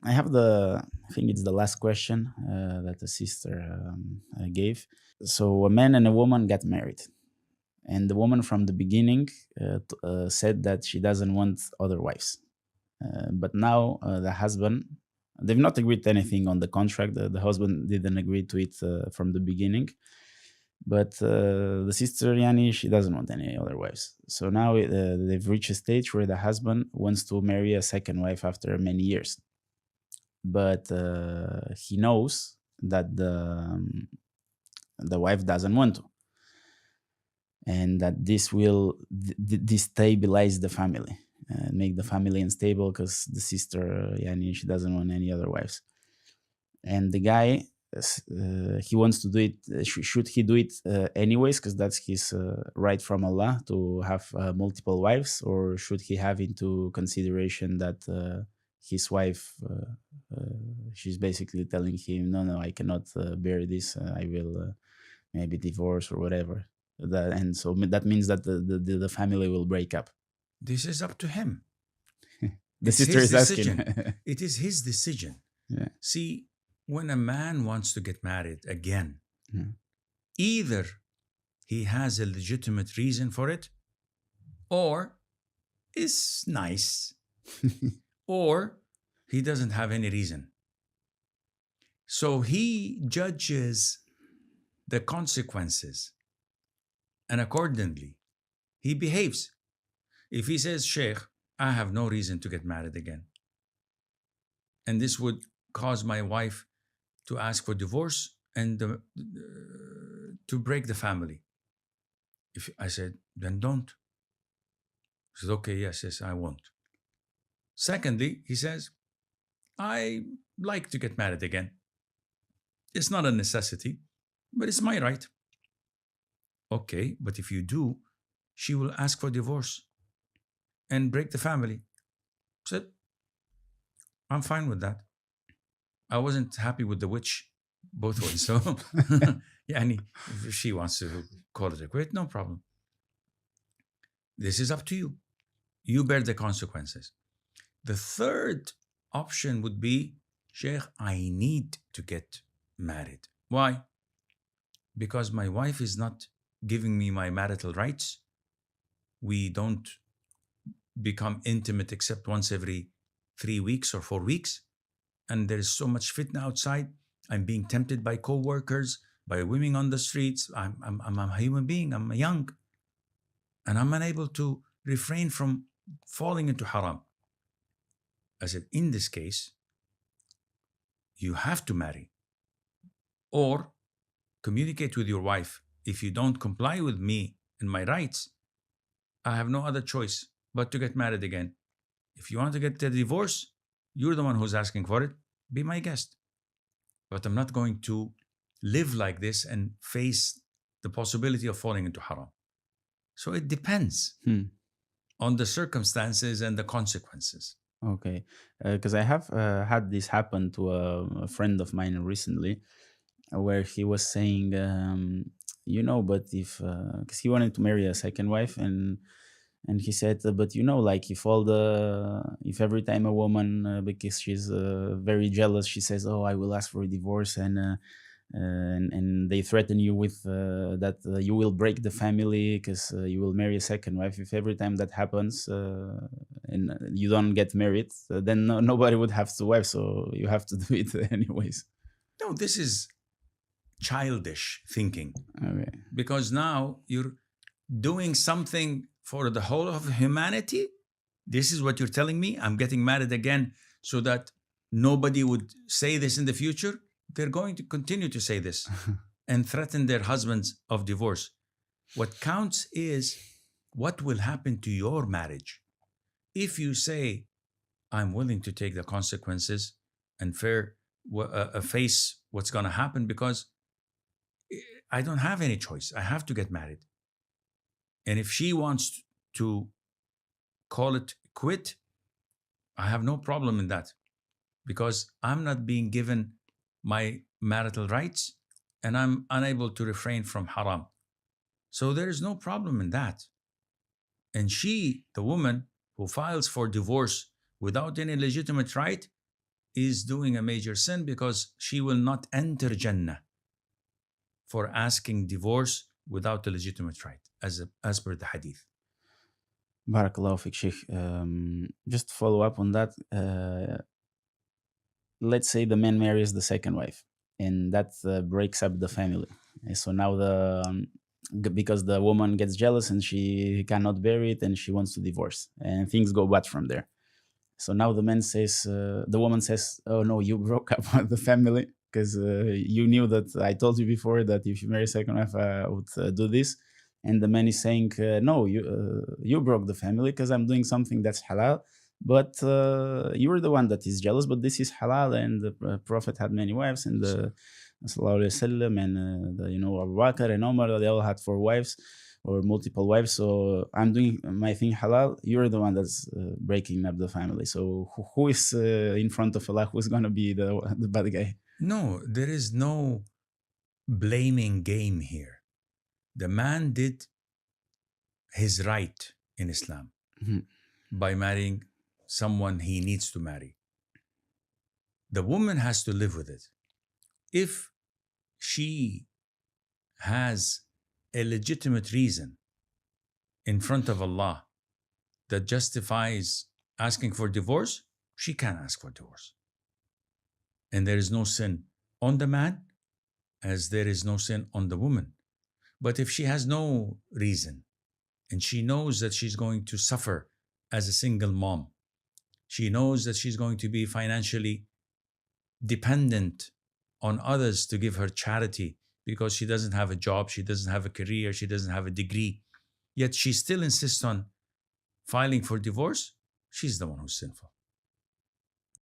I think it's the last question that the sister gave. So a man and a woman got married, and the woman from the beginning said that she doesn't want other wives. But now the husband, they've not agreed to anything on the contract. The husband didn't agree to it from the beginning. But the sister Yani, she doesn't want any other wives. So now they've reached a stage where the husband wants to marry a second wife after many years. But he knows that the wife doesn't want to, and that this will destabilize the family, make the family unstable, because the sister, Yani, she doesn't want any other wives. And the guy, he wants to do it. Should he do it anyways, because that's his right from Allah to have multiple wives, or should he have into consideration that his wife, she's basically telling him, no, I cannot bear this. I will maybe divorce or whatever. And so that means that the family will break up. This is up to him. The It's sister his is asking. decision. It is his decision. Yeah. See, when a man wants to get married again, Yeah. either he has a legitimate reason for it, or is nice, or he doesn't have any reason. So he judges the consequences, and accordingly, he behaves. If he says, Sheikh, I have no reason to get married again, and this would cause my wife to ask for divorce and to break the family. If I said, then don't. He said, okay, yes, I won't. Secondly, he says, I like to get married again. It's not a necessity, but it's my right. Okay, but if you do, she will ask for divorce and break the family. Said, I'm fine with that. I wasn't happy with the witch both ways. So, yani, if she wants to call it a quit, no problem. This is up to you. You bear the consequences. The third option would be, Sheikh, I need to get married. Why? Because my wife is not giving me my marital rights. We don't become intimate except once every 3 weeks or 4 weeks. And there is so much fitna outside. I'm being tempted by co-workers, by women on the streets. I'm a human being. I'm young. And I'm unable to refrain from falling into haram. I said, in this case, you have to marry. Or communicate with your wife. If you don't comply with me and my rights, I have no other choice but to get married again. If you want to get a divorce, you're the one who's asking for it. Be my guest. But I'm not going to live like this and face the possibility of falling into haram. So it depends on the circumstances and the consequences. Okay, because I have had this happen to a friend of mine recently, where he was saying, but if because he wanted to marry a second wife, and he said, but like if every time a woman, because she's very jealous, she says, oh, I will ask for a divorce, and they threaten you with that you will break the family because you will marry a second wife. If every time that happens and you don't get married, then nobody would have two wives, so you have to do it anyways. No, this is childish thinking. Okay. Because now you're doing something for the whole of humanity. This is what you're telling me. I'm getting married again so that nobody would say this in the future. They're going to continue to say this and threaten their husbands of divorce. What counts is what will happen to your marriage. If you say, I'm willing to take the consequences and face what's going to happen because I don't have any choice. I have to get married. And if she wants to call it quit, I have no problem in that because I'm not being given my marital rights and I'm unable to refrain from haram. So there is no problem in that. And she, the woman who files for divorce without any legitimate right, is doing a major sin because she will not enter Jannah for asking divorce without a legitimate right, as per the hadith. Barakallahu fik, Sheikh. Just to follow up on that, let's say the man marries the second wife, and that breaks up the family. And so now because the woman gets jealous and she cannot bear it, and she wants to divorce, and things go bad from there. So now the woman says, "Oh no, you broke up with the family because you knew that I told you before that if you marry second wife, I would do this." And the man is saying, "No, you broke the family because I'm doing something that's halal, but you're the one that is jealous. But this is halal, and the Prophet had many wives, and the Sallallahu Alaihi Wasallam, and Abu Bakr and Omar, they all had 4 wives." Or multiple wives, so I'm doing my thing halal. You're the one that's breaking up the family. So who is in front of Allah? Who's gonna be the bad guy? No, there is no blaming game here. The man did his right in Islam Mhm. by marrying someone he needs to marry. The woman has to live with it. If she has a legitimate reason in front of Allah that justifies asking for divorce, she can ask for divorce. And there is no sin on the man as there is no sin on the woman. But if she has no reason and she knows that she's going to suffer as a single mom, she knows that she's going to be financially dependent on others to give her charity because she doesn't have a job, she doesn't have a career, she doesn't have a degree, yet she still insists on filing for divorce, she's the one who's sinful.